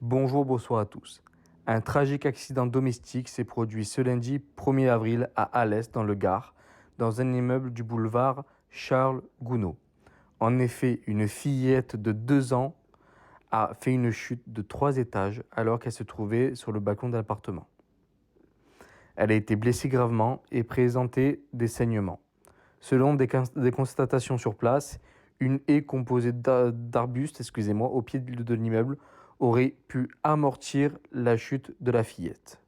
Bonjour, bonsoir à tous. Un tragique accident domestique s'est produit ce lundi 1er avril à Alès, dans le Gard, dans un immeuble du boulevard Charles Gounod. En effet, une fillette de 2 ans a fait une chute de 3 étages alors qu'elle se trouvait sur le balcon de l'appartement. Elle a été blessée gravement et présentait des saignements. Selon des constatations sur place, une haie composée d'arbustes au pied de l'immeuble aurait pu amortir la chute de la fillette.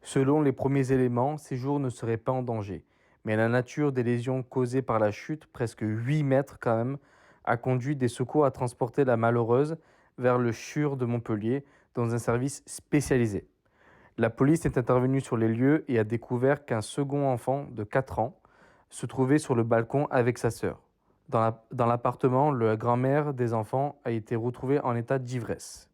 Selon les premiers éléments, ces jours ne seraient pas en danger, mais la nature des lésions causées par la chute, presque 8 mètres quand même, a conduit des secours à transporter la malheureuse vers le CHUR de Montpellier dans un service spécialisé. La police est intervenue sur les lieux et a découvert qu'un second enfant de 4 ans se trouvait sur le balcon avec sa sœur. Dans l'appartement, la grand-mère des enfants a été retrouvée en état d'ivresse.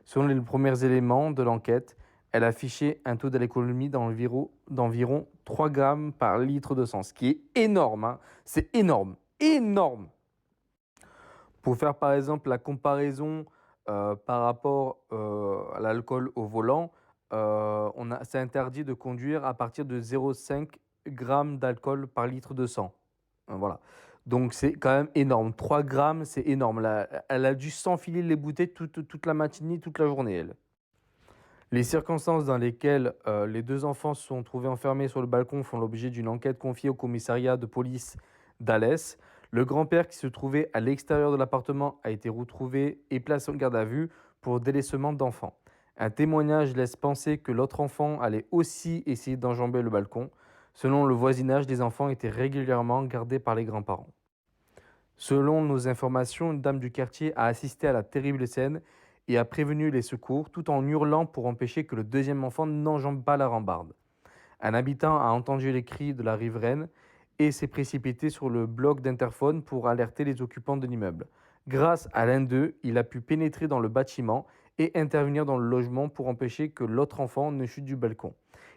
Selon les premiers éléments de l'enquête, elle affichait un taux d'alcoolémie d'environ 3 grammes par litre de sang, ce qui est énorme, hein. C'est énorme, énorme. Pour faire par exemple la comparaison par rapport à l'alcool au volant, c'est interdit de conduire à partir de 0,5 grammes d'alcool par litre de sang. Voilà. Donc c'est quand même énorme. 3 grammes, c'est énorme. Elle a dû s'enfiler les bouteilles toute la matinée, toute la journée, elle. Les circonstances dans lesquelles les deux enfants se sont trouvés enfermés sur le balcon font l'objet d'une enquête confiée au commissariat de police d'Alès. Le grand-père qui se trouvait à l'extérieur de l'appartement a été retrouvé et placé en garde à vue pour délaissement d'enfants. Un témoignage laisse penser que l'autre enfant allait aussi essayer d'enjamber le balcon. Selon le voisinage, les enfants étaient régulièrement gardés par les grands-parents. Selon nos informations, une dame du quartier a assisté à la terrible scène et a prévenu les secours tout en hurlant pour empêcher que le deuxième enfant n'enjambe pas la rambarde. Un habitant a entendu les cris de la riveraine et s'est précipité sur le bloc d'interphone pour alerter les occupants de l'immeuble. Grâce à l'un d'eux, il a pu pénétrer dans le bâtiment et intervenir dans le logement pour empêcher que l'autre enfant ne chute du balcon.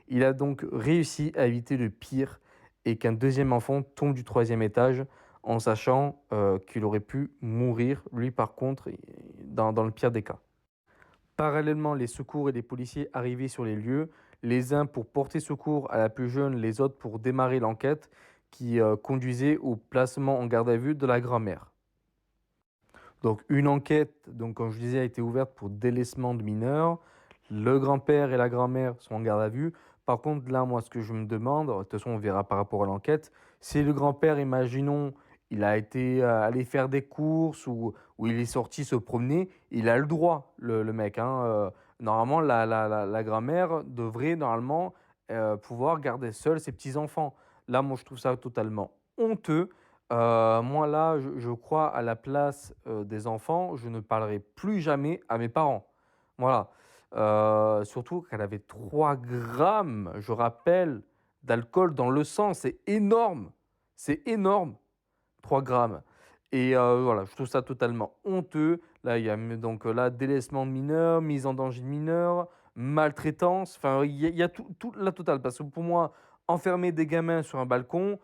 Il a donc réussi à éviter le pire et qu'un deuxième enfant tombe du 3e étage en sachant qu'il aurait pu mourir, lui par contre, dans le pire des cas. Parallèlement, les secours et les policiers arrivaient sur les lieux, les uns pour porter secours à la plus jeune, les autres pour démarrer l'enquête qui conduisait au placement en garde à vue de la grand-mère. Donc une enquête, donc, comme je disais, a été ouverte pour délaissement de mineurs. Le grand-père et la grand-mère sont en garde à vue. Par contre, là, moi, ce que je me demande, de toute façon, on verra par rapport à l'enquête, c'est le grand-père, imaginons, il a été aller faire des courses ou il est sorti se promener, il a le droit, le mec, hein. Normalement, la grand-mère devrait normalement pouvoir garder seule ses petits-enfants. Là, moi, je trouve ça totalement honteux. Moi, là, je crois à la place des enfants, je ne parlerai plus jamais à mes parents. Voilà. Surtout qu'elle avait 3 grammes, je rappelle, d'alcool dans le sang. C'est énorme. C'est énorme. 3 grammes. Et voilà, je trouve ça totalement honteux. Là, il y a donc là, délaissement de mineurs, mise en danger de mineurs, maltraitance. Enfin, il y a tout la totale. Parce que pour moi, enfermer des gamins sur un balcon,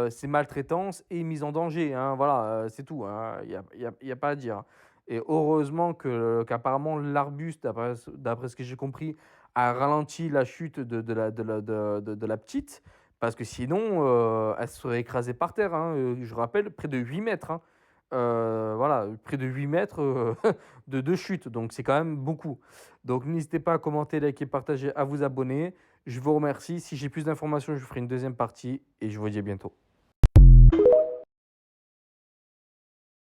c'est maltraitance et mise en danger, hein. Voilà, c'est tout, hein. Il y a pas à dire. Et heureusement qu'apparemment l'arbuste, d'après ce que j'ai compris, a ralenti la chute de la petite. Parce que sinon, elle se serait écrasée par terre, hein, je rappelle près de 8 mètres, hein. Voilà, près de 8 mètres, de chute, donc c'est quand même beaucoup. Donc n'hésitez pas à commenter, liker, partager, à vous abonner. Je vous remercie. Si j'ai plus d'informations, je ferai une deuxième partie et je vous dis à bientôt.